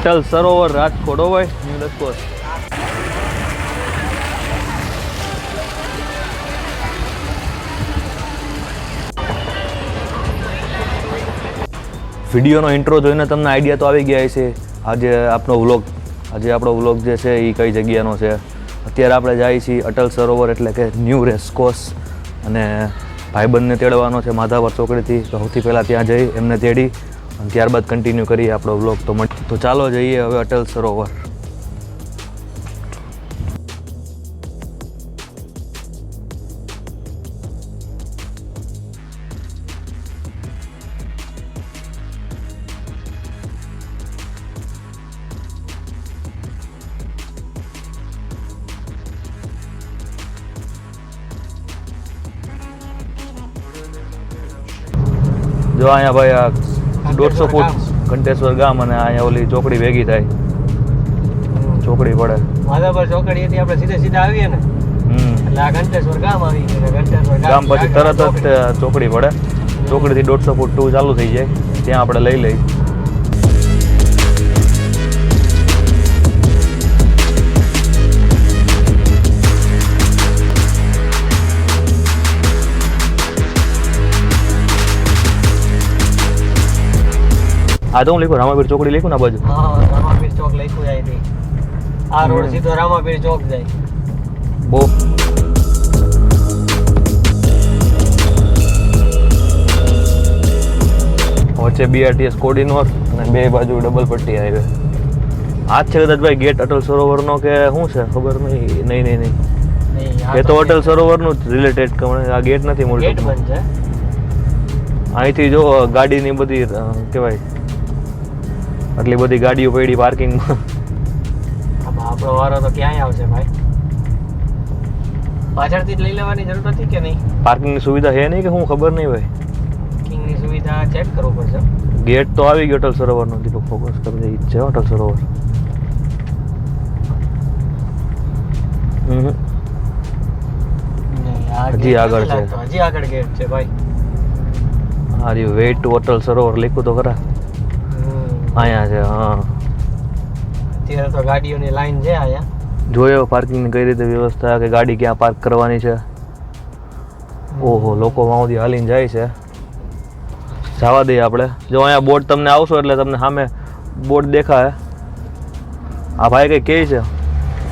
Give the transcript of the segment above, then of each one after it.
અટલ સરોવર રાજકોટ હોય new racecourse. વિડીયોનો intro જોઈને તમને આઈડિયા તો આવી ગયા છે આજે આપણો વ્લોગ જે છે એ કઈ જગ્યાનો છે. અત્યારે આપણે જઈએ છીએ અટલ સરોવર એટલે કે ન્યૂ રેસકોર્સ અને ભાઈબંધને તેડવાનો છે માધાપર ચોકડીથી. તો સૌથી પહેલાં ત્યાં જઈ એમને તેડી અને ત્યારબાદ કન્ટિન્યુ કરીએ આપણો વ્લોગ. તો ચાલો જઈએ હવે અટલ સરોવર. જો અહીંયા ભાઈ આ 150 ફૂટ ઘંટેશ્વર ગામ અને અહીંયા ઓલી ચોકડી ભેગી થાય ચોકડી પડે માધાપર ચોકડી થી આપણે સીધા આવીએ ને એટલે આ ઘંટેશ્વર ગામ આવી ગયું. ઘંટેશ્વર ગામ પછી તરત જ ચોકડી પડે. ચોકડીથી 150 ફૂટ ટુ ચાલુ થઈ જાય ત્યાં આપણે લઈ લઈ. આ તો હું લખ્યું રામાપીર ચોકડી લખ્યું ને આ બાજુ. હા રામાપીર ચોક લખ્યું જાય છે. આ રોડ સીધો રામાપીર ચોક જાય. બહુ વચ્ચે BRTS કોડીનોર અને બે બાજુ ડબલ પટ્ટી હાઈવે. આ છે કદાચ ભાઈ ગેટ અટલ સરોવરનો કે શું છે ખબર નહીં. એ તો અટલ સરોવરનું જ રિલેટેડ આ ગેટ નથી ગેટ બંધ છે. અહીંથી જો ગાડીની બધી કહેવાય આટલી બધી ગાડીઓ પડી પાર્કિંગમાં. આપણો વારો તો ક્યાંય આવશે ભાઈ. પાછળથી જ લઈ લેવાની જરૂર નથી કે નહીં? પાર્કિંગની સુવિધા છે નહીં કે હું ખબર નહીં ભાઈ. પાર્કિંગની સુવિધા ચેક કરવું પડશે. ગેટ તો આવી ગયો અટલ સરોવરનો. દીપક ફોકસ કરી દે છે અટલ સરોવર. હજી આગળ છે. હજી આગળ ગેટ છે ભાઈ. હા રી વેઇટ ટુ અટલ સરોવર લખ્યું તો ખરા. અહીંયા છે. હા અત્યારે તો ગાડીઓની લાઈન છે અહીંયા. જોયો પાર્કિંગની કઈ રીતે વ્યવસ્થા કે ગાડી ક્યાં પાર્ક કરવાની છે. ઓહો લોકો વાંધી હાલીને જાય છે. જવા દઈએ આપણે. જો અહીંયા બોર્ડ તમને આવશો એટલે તમને સામે બોર્ડ દેખાય. આ ભાઈ કઈ કહે છે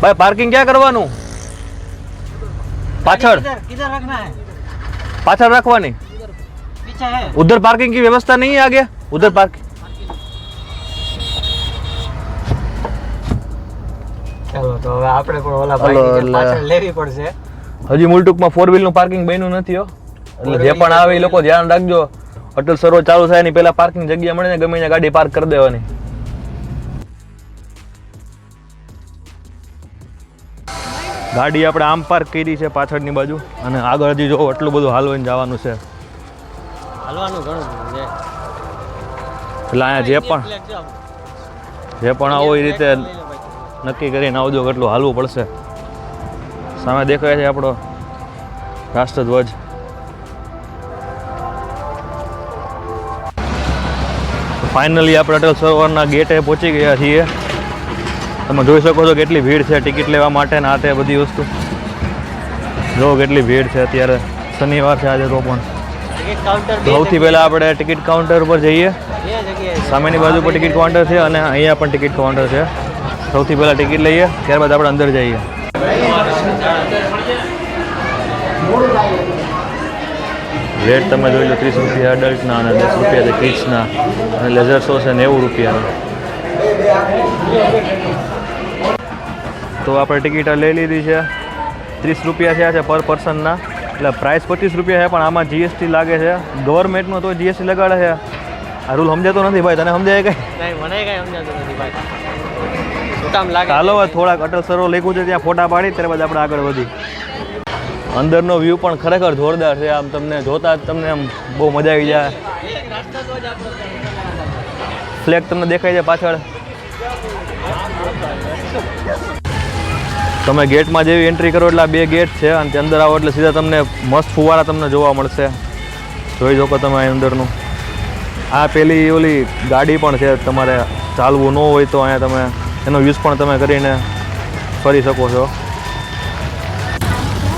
ભાઈ પાર્કિંગ ક્યાં કરવાનું? પાછળ પાછળ રાખવાની. उधर पार्किंग की व्यवस्था नहीं है आगे. उधर पार्किंग. ચાલો તો હવે આપણે પણ ઓલા ભાઈની પાછળ લેવી પડશે. હજી મૂળટૂંકમાં 4 વ્હીલ નું પાર્કિંગ બન્યું નથી હો. એટલે જે પણ આવે એ લોકો ધ્યાન રાખજો. અટલ સરોવર ચાલુ થાય ની પહેલા પાર્કિંગ જગ્યા મળે ને ગમે ત્યાં ગાડી પાર્ક કરી દેવાની. ગાડી આપણે આમ પાર્ક કરી છે પાછળની બાજુ અને આગળ હજી જો એટલું બધું હાલવાઈને જવાનું છે. હાલવાનું ઘણું છે. એટલે અહીંયા જે પણ આવો એ રીતે નક્કી કરીને આવજો કેટલું હાલવું પડશે. સામે દેખાય છે આપણો રાષ્ટ્રધ્વજ. ફાઇનલી આપણે અટલ સરોવરના ગેટે પહોંચી ગયા છીએ. તમે જોઈ શકો છો કેટલી ભીડ છે ટિકિટ લેવા માટે ને આ તે બધી વસ્તુ. જો કેટલી ભીડ છે અત્યારે શનિવાર છે આજે. તો પણ સૌથી પહેલાં આપણે ટિકિટ કાઉન્ટર પર જઈએ. સામેની બાજુ પર ટિકિટ કાઉન્ટર છે અને અહીંયા પણ ટિકિટ કાઉન્ટર છે. સૌથી પહેલાં ટિકિટ લઈએ ત્યારબાદ આપણે અંદર જઈએ. રેટ તમે જોઈ લો 30 રૂપિયા અડલ્ટના અને 10 રૂપિયા છે કિડ્સના અને લેઝર શો છે 90 રૂપિયાના. તો આપણે ટિકિટ લઈ લીધી છે. 30 રૂપિયા થયા છે પર પર્સનના. એટલે પ્રાઇસ 25 રૂપિયા છે પણ આમાં GST લાગે છે. ગવર્મેન્ટનો તો GST લગાડે છે. આ રૂલ સમજાતો નથી ભાઈ. તને સમજાય કઈ? મને કઈ સમજાતું નથી ભાઈ. કામ લાગે. ચાલો થોડાક અટલ સરોવર લખ્યું છે ત્યાં ફોટા પાડી ત્યારબાદ આપણે આગળ વધી. અંદરનો વ્યૂ પણ ખરેખર જોરદાર છે. આમ તમને જોતા જ તમને આમ બહુ મજા આવી જાય. ફ્લેગ તમને દેખાય છે પાછળ. તમે ગેટમાં જેવી એન્ટ્રી કરો એટલે આ 2 ગેટ છે અને અંદર આવો એટલે સીધા તમને મસ્ત ફુવારા તમને જોવા મળશે. જોઈ શકો તમે અંદરનું. આ પેલી ઓલી ગાડી પણ છે, તમારે ચાલવું ન હોય તો અહીંયા તમે એનો યુઝ પણ તમે કરીને ફરી શકો છો.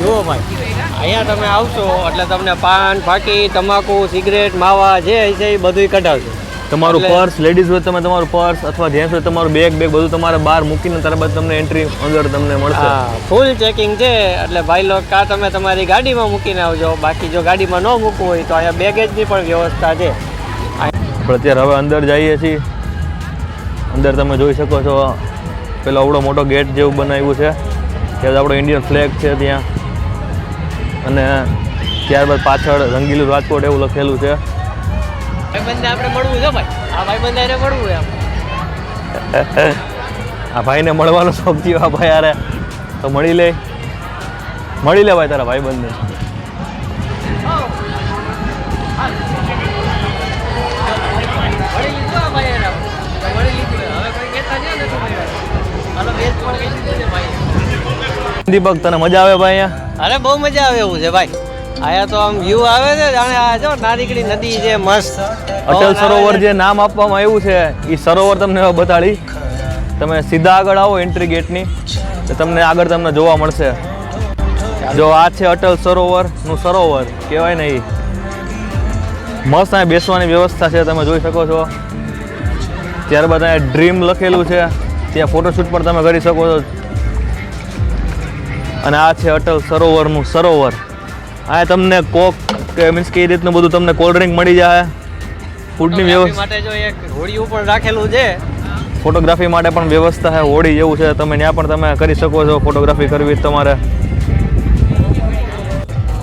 જુઓ ભાઈ, અહીંયા તમે આવશો એટલે તમને પાન, ફાકી, તમાકુ, સિગરેટ, માવા જે છે એ બધું કઢાવશે. તમારું પર્સ, લેડીઝ હોય તમે તમારું પર્સ અથવા જેન્ટ્સ હોય તમારું બેગ બધું તમારે બહાર મૂકીને ત્યારબાદ તમને એન્ટ્રી અંદર તમને મળશે. ફૂલ ચેકિંગ છે. એટલે ભાઈ લોકો કાં તમે તમારી ગાડીમાં મૂકીને આવજો, બાકી જો ગાડીમાં ન મૂકવું હોય તો અહીંયા બેગેજની પણ વ્યવસ્થા છે. આપણે અત્યારે હવે અંદર જઈએ છીએ. અંદર તમે જોઈ શકો છો પેલો આવડો મોટો ગેટ જેવું બનાવ્યું છે, ત્યાં આપણો ઇન્ડિયન ફ્લેગ છે ત્યાં, અને ત્યારબાદ પાછળ રંગીલું રાજકોટ એવું લખેલું છે. ભાઈબંધને આપણે મળવું છે ભાઈ, આ ભાઈબંધ હારે મળવું એમ. આ ભાઈને મળવાનો શોખ થયો આ ભાઈ યાર, તો મળી લે ભાઈ તારા ભાઈબંધને. દીપક, તને મજા આવે ભાઈ અહીંયા? અરે બહુ મજા આવે એવું છે ભાઈ. આયા તો આમ વ્યૂ આવે છે, જાણે આ જો નાનીકડી નદી છે મસ્ત. અટલ સરોવર જે નામ આપવામાં આવ્યું છે એ સરોવર તમને હવે બતાડી. તમે સીધા આગળ આવો એન્ટ્રી ગેટની તો તમને આગળ તમને જોવા મળશે. જો આ છે અટલ સરોવરનું સરોવર કહેવાય ને, એ મસ્ત અહીંયા બેસવાની વ્યવસ્થા છે, તમે જોઈ શકો છો. ત્યારબાદ અહીંયા ડ્રીમ લખેલું છે, ત્યાં ફોટોશૂટ પણ તમે કરી શકો છો. અને આ છે અટલ સરોવરનું સરોવર. આ તમને કોક કે મીન્સ કે એ રીતનું બધું તમને કોલ્ડ ડ્રિંક મળી જાય. ફૂડની વ્યવસ્થા માટે જો એક હોડિયું પણ રાખેલું છે. ફોટોગ્રાફી માટે પણ વ્યવસ્થા છે, હોડી જેવું છે, તમે ત્યાં પણ તમે કરી શકો છો ફોટોગ્રાફી કરવી તમારે.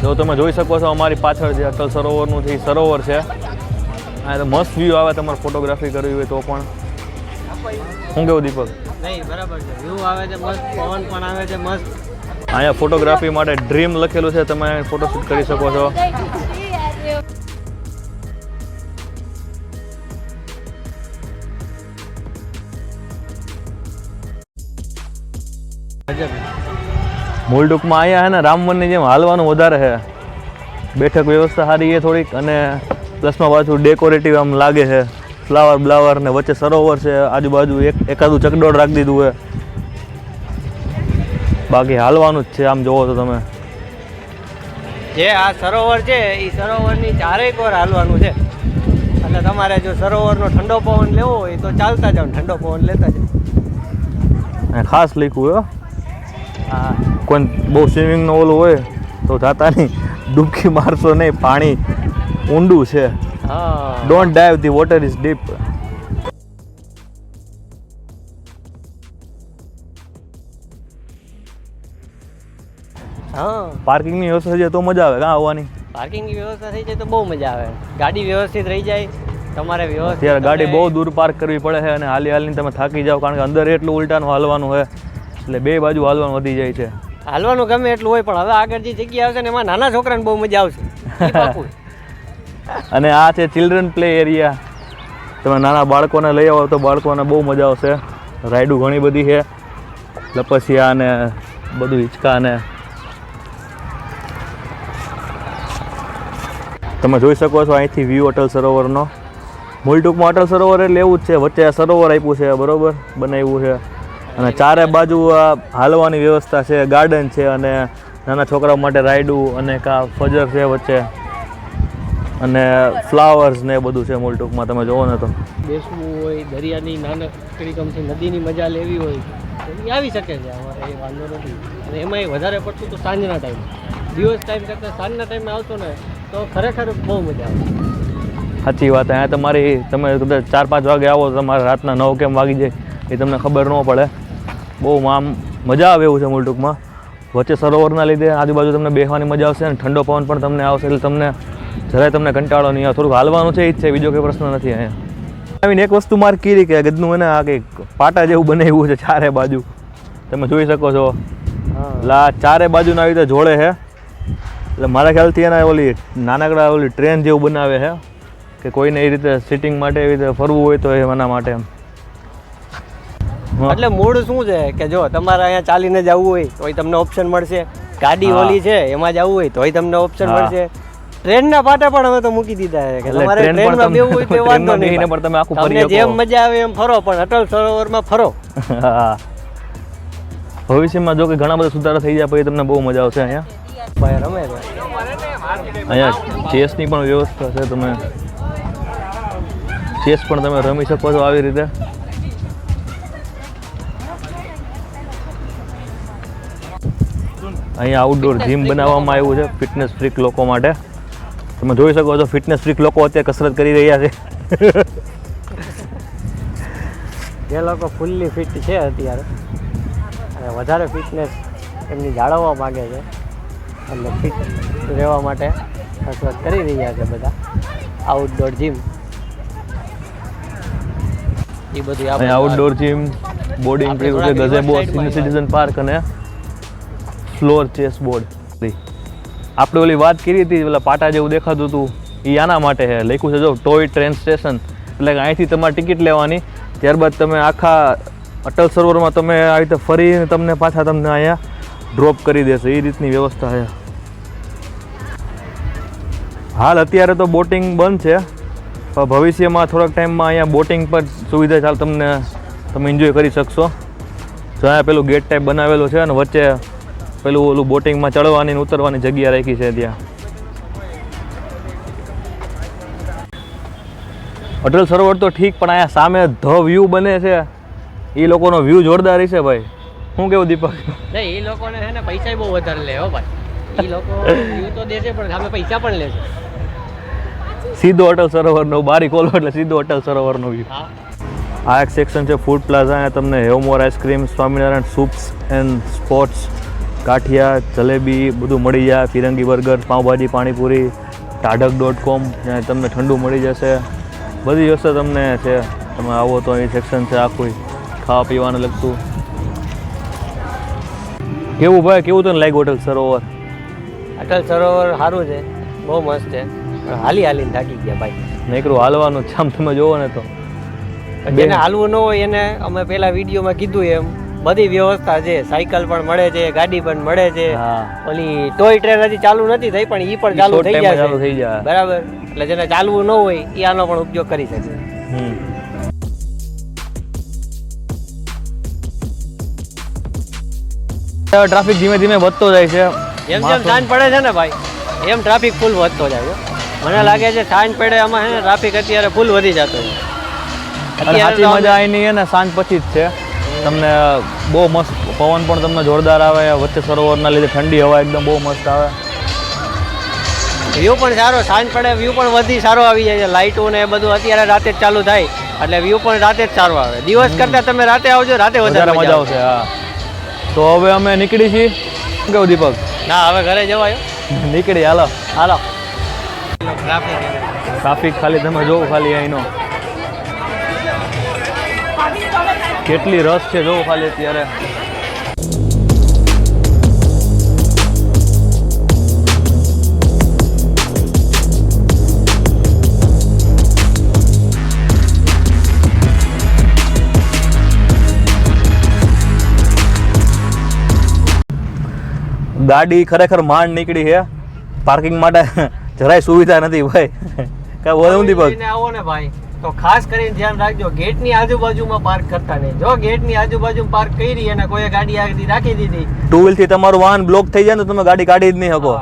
જો તમે જોઈ શકો છો અમારી પાછળ જે અટલ સરોવરનું છે એ સરોવર છે. આ તો મસ્ત વ્યૂ આવે, તમારે ફોટોગ્રાફી કરવી હોય તો પણ. શું કેવું દીપક? નહીં બરાબર છે, વ્યૂ આવે છે મસ્ત, પવન પણ આવે છે મસ્ત. અહીંયા ફોટોગ્રાફી માટે ડ્રીમ લખેલું છે, તમે ફોટોશૂટ કરી શકો છો. મૂળ ટૂંકમાં અહીંયા હે ને રામવનની જેમ હાલવાનું વધારે છે. બેઠક વ્યવસ્થા સારી છે થોડીક, અને પ્લસમાં પાછું ડેકોરેટિવ આમ લાગે છે, ફ્લાવર બ્લાવર ને વચ્ચે સરોવર છે, આજુબાજુ એકાદું ચકડોળ રાખી દીધું છે. બાકી હાલવાનું જ છે આમ જોવો તો તમે. જે આ સરોવર છે એ સરોવરની ચારેય કોર હાલવાનું છે. એટલે તમારે જો સરોવરનો ઠંડો પવન લેવો હોય તો ચાલતા જાવ, ઠંડો પવન લેતા જાવ. ખાસ લખ્યું હો. હા, કોઈ બહુ સ્વિમિંગનો ઓલું હોય તો જાતા નહીં, ડૂબકી મારશો નહીં, પાણી ઊંડું છે. હા, don't dive, the water is deep. હા, પાર્કિંગની વ્યવસ્થા છે તો મજા આવે કાં આવવાની. પાર્કિંગની વ્યવસ્થા થઈ જાય તો બહુ મજા આવે. ગાડી વ્યવસ્થિત રહી જાય, તમારે વ્યવસ્થિત. અત્યારે ગાડી બહુ દૂર પાર્ક કરવી પડે છે, અને હાલી હાલીને તમે થાકી જાઓ, કારણ કે અંદર એટલું ઉલટાનું હાલવાનું હોય, એટલે બે બાજુ હાલવાનું વધી જાય છે. હાલવાનું ગમે એટલું હોય, પણ હવે આગળ જે જગ્યા આવશે ને એમાં નાના છોકરાને બહુ મજા આવશે. ઈ પાકું. અને આ છે ચિલ્ડ્રન પ્લે એરિયા. તમે નાના બાળકોને લઈ આવો તો બાળકોને બહુ મજા આવશે. રાઈડું ઘણી બધી છે, લપસિયા ને બધું હિંચકા ને. તમે જોઈ શકો છો અહીંથી વ્યૂ અટલ સરોવરનો. મૂળ ટૂંકમાં અટલ સરોવર એટલે એવું જ છે, વચ્ચે સરોવર આપ્યું છે, બરોબર બનાવ્યું છે, અને ચારે બાજુ આ હાલવાની વ્યવસ્થા છે, ગાર્ડન છે, અને નાના છોકરાઓ માટે રાઈડું, અને કા ફજર છે વચ્ચે, અને ફ્લાવર્સ ને બધું છે. મૂળ ટૂંકમાં તમે જોવો ને તો બેસવું હોય, દરિયાની નાનકડી કમથી નદીની મજા લેવી હોય તો એ આવી શકે છે, અમારે એ વાંધો નથી. અને એમાંય વધારે પડતું તો સાંજના ટાઈમ, દિવસ ટાઈમ કરતાં સાંજના ટાઈમે આવશો ને તો ખરેખર બહુ મજા આવે. સાચી વાત. અહીંયા તમારી તમે કદાચ 4-5 વાગે આવો તો તમારે રાતના 9 કેમ વાગી જાય એ તમને ખબર ન પડે. બહુ આમ મજા આવે એવું છે મૂળ ટૂંકમાં. વચ્ચે સરોવરના લીધે આજુબાજુ તમને બેસવાની મજા આવશે, અને ઠંડો પવન પણ તમને આવશે, એટલે તમને જરાય તમને કંટાળો નહીં આવે. થોડુંક હાલવાનું છે એ જ છે, બીજો કોઈ પ્રશ્ન નથી અહીંયા. આવીને એક વસ્તુ મારે કીધી કે ગદનું એને આ કંઈક પાટા જેવું બનાવ્યું છે ચારે બાજુ, તમે જોઈ શકો છો. લા ચારે બાજુના આવી રીતે જોડે છે, એટલે મારા ખ્યાલથી એના ઓલી નાનકડા ઓલી ટ્રેન જેવું બનાવે છે કે કોઈને એ રીતે સિટિંગ માટે એવી રીતે ફરવું હોય તો એના માટે. એટલે મૂળ શું છે કે જો તમારે અહીંયા ચાલીને જવું હોય તોય તમને ઓપ્શન મળશે, ગાડી ઓલી છે એમાં જવું હોય તોય તમને ઓપ્શન મળશે, ટ્રેનના પાટા પણ હવે તો મૂકી દીધા છે કે એટલે તમારે ટ્રેન પણ ટ્રેનમાં બેવું હોય તો વાંધો ટ્રેનમાં બેસીને નહીં પણ તમે આખું ફરી તમને શકો. જેમ મજા આવે એમ ફરો પણ અટલ સરોવરમાં ફરો. હા ભવિષ્યમાં જો કે ઘણા બધા સુધારા થઈ જાય પછી તમને બહુ મજા આવશે અહીંયા. ભાઈ રમે છે. અહીંયા ચેસની પણ વ્યવસ્થા છે, તમે ચેસ પણ તમે રમી શકો છો આવી રીતે. અહીંયા આઉટડોર જીમ બનાવવામાં આવ્યું છે ફિટનેસ ફ્રીક લોકો માટે. તમે જોઈ શકો છો ફિટનેસ ફ્રીક લોકો અત્યારે કસરત કરી રહ્યા છે. જે લોકો ફૂલ્લી ફિટ છે અત્યારે અને વધારે ફિટનેસ એમની જાળવવા માગે છે એટલે ફિટ રહેવા માટે કસરત કરી રહ્યા છે બધા. આઉટડોર જીમ એ બધું અહીંયા આઉટડોર જીમ, બોર્ડિંગ કર્યું છે, ગઝેબો સિનિયર સિટીઝન પાર્ક અને ફ્લોર ચેસ બોર્ડ. આપણે ઓલી વાત કરી હતી પેલા પાટા જેવું દેખાતું હતું એ આના માટે છે. લખ્યું છે જો ટોય ટ્રેન સ્ટેશન, એટલે કે અહીંથી તમારે ટિકિટ લેવાની, ત્યારબાદ તમે આખા અટલ સરોવરમાં તમે આવી રીતે ફરીને તમને પાછા તમને અહીંયા ડ્રોપ કરી દેશે, એ રીતની વ્યવસ્થા છે. હાલ અત્યારે તો બોટિંગ બંધ છે, પણ ભવિષ્યમાં થોડાક ટાઈમમાં અહીંયા બોટિંગ પર સુવિધા ચાલ તમે એન્જોય કરી શકશો. જો અહીંયા પેલું ગેટ ટાઈપ બનાવેલું છે અને વચ્ચે પેલું ઓલું બોટિંગમાં ચડવાની ને ઉતરવાની જગ્યા રાખી છે ત્યાં. અટલ સરોવર તો ઠીક, પણ અહીંયા સામે ધ વ્યૂ બને છે એ લોકોનો વ્યૂ જોરદાર છે ભાઈ. શું કેવું દીપક? નહીં એ લોકોને છે ને પૈસા બહુ વધારે લે હો ભાઈ. એ લોકો વ્યૂ તો દેશે પણ સામે પૈસા પણ લે છે. સીધો અટલ સરોવરનો બારી ખોલો એટલે સીધો અટલ સરોવરનો વ્યૂ. હા આ એક સેક્શન છે ફૂડ પ્લાઝા. અહીંયા તમને Havmor ice cream, Swaminarayan soups and spots, ગાંઠિયા, જલેબી બધું મળી જાય. ફિરંગી બર્ગર, પાઉંભાજી, પાણીપુરી, ટાઢક.com જ્યાં તમને ઠંડુ મળી જશે. બધી વસ્તુ તમને છે, તમે આવો તો અહીં સેક્શન છે આખું ખાવા પીવાનું લગતું. કેવું ભાઈ, કેવું તને લાગ્યું અટલ સરોવર? અટલ સરોવર સારું છે, બહુ મસ્ત છે. હાલી હાલીને થાકી ગયા ભાઈ. નીકળું હાલવાનું છે આમ તમે જોવો ને તો. જેને હાલવું ન હોય એને અમે પેલા વિડીયોમાં કીધું એમ બધી વ્યવસ્થા છે. સાયકલ પણ મળે છે, ગાડી પણ મળે છે. હા ઓલી ટોય ટ્રેન હજી ચાલુ નથી થઈ પણ ઈ પણ ચાલુ short થઈ time માં ચાલુ જાય થઈ જાય. બરાબર. એટલે જેને ચાલવું ન હોય એ આનો પણ ઉપયોગ કરી શકે. ટ્રાફિક ધીમે ધીમે વધતો જાય છે. જેમ જેમ સાંજ પડે છે ને ભાઈ એમ ટ્રાફિક ફૂલ વધતો જાય છે. મને લાગે છે સાંજ પડે આમાં છે ને ટ્રાફિક અત્યારે ફૂલ વધી જતો છે. અને સાચી મજા અહીંની છે ને સાંજ પછી જ છે. તમને બહુ મસ્ત પવન પણ તમને જોરદાર આવે, વચ્ચે સરોવરના લીધે ઠંડી હવા એકદમ બહુ મસ્ત આવે. વ્યૂ પણ સારો, સાંજ પડે વ્યૂ પણ વધી સારો આવી જાય છે. લાઇટો ને એ બધું અત્યારે રાતે જ ચાલુ થાય એટલે વ્યૂ પણ રાતે જ સારો આવે. દિવસ કરતાં તમે રાતે આવજો, રાતે વધારે મજા આવશે. હા તો હવે અમે નીકળી છીએ. શું કેવું દીપક? ના હવે ઘરે જવાય. નીકળી હાલો. હાલો. ટ્રાફિક ખાલી તમે જોવો ખાલી અહીંનો કેટલી રસ છે જોવો ખાલી અત્યારે. ગાડી ખરેખર માંડ નીકળી છે. પાર્કિંગ માટે જરાય સુવિધા નથી ભાઈ. કઈ બોલું દીપક? આવો ને ભાઈ તો ખાસ કરીને ધ્યાન રાખજો, ગેટની આજુબાજુમાં પાર્ક કરતા નહીં. જો ગેટની આજુબાજુમાં પાર્ક કરી અને કોઈ ગાડી આગળ રાખી દીધી, ટુ વ્હીલ થી તમારું વાહન બ્લોક થઈ જાય ને તમે ગાડી કાઢી જ નહીં શકો.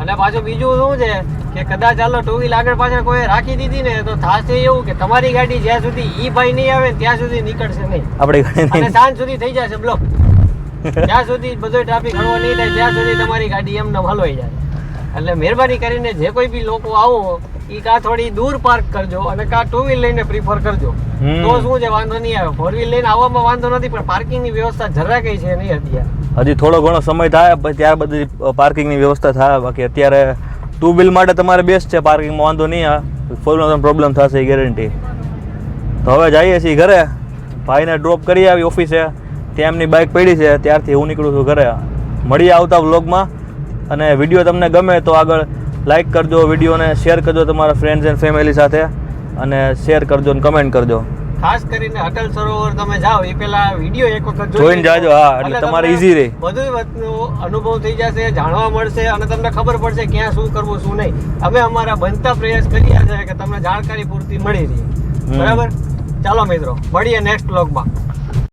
અને પાછું બીજું શું છે કે કદાચ ચાલો ટુ વ્હીલ આગળ પાછળ કોઈ રાખી દીધી ને તો થશે એવું કે તમારી ગાડી જ્યાં સુધી ઈ ભાઈ નહીં આવે ત્યાં સુધી નીકળશે નહીં. આપણી ગાડી અને સાંજ સુધી થઈ જશે બ્લોક. ત્યાં સુધી બધો ટ્રાફિક હળવો નહીં થાય ત્યાં સુધી તમારી ગાડી એમને હલવાઈ જાય. એટલે મહેરબાની કરીને જે કોઈ બી લોકો આવો ઈ કાં થોડી દૂર પાર્ક કરજો અને કાં ટુ વ્હીલ લઈને પ્રિફર કરજો. તો શું છે વાંધો નહીં આવે. ફોર વ્હીલ લઈને આવવામાં વાંધો નથી પણ પાર્કિંગની વ્યવસ્થા જરા કઈ છે નહીં અત્યારે. હજી થોડો ઘણો સમય થાય પછી ત્યાર બધી પાર્કિંગની વ્યવસ્થા થાય. બાકી અત્યારે ટુ વ્હીલ માટે તમારે બેસ્ટ છે, પાર્કિંગમાં વાંધો નહીં આવે. ફોર વ્હીલનો પ્રોબ્લેમ થશે એ ગેરંટી. તો હવે જઈએ છીએ ઘરે. ભાઈને ડ્રોપ કરી આવી ઓફિસે, ત્યાં એમની બાઇક પડી છે, ત્યારથી હું નીકળું છું ઘરે. મળીએ આવતા વ્લોગમાં. અને વિડીયો તમને ગમે તો આગળ લાઇક કરજો, વિડીયોને શેર કરજો તમારા ફ્રેન્ડ્સ એન્ડ ફેમિલી સાથે, અને શેર કરજો અને કમેન્ટ કરજો. ખાસ કરીને અટલ સરોવર તમે જાઓ એ પેલા વિડીયો એક વખત જોઈને જાજો. હા, એટલે તમારે ઈઝી રહે. બધું વસ્તુનો અનુભવ થઈ જશે, જાણવા મળશે અને તમને ખબર પડશે ક્યાં શું કરવું શું નહીં. અમે અમારા બનતા પ્રયાસ કરીએ છીએ કે તમને જાણકારી પૂરતી મળી રહી. બરાબર, ચાલો મિત્રો મળીએ નેક્સ્ટ વ્લોગમાં.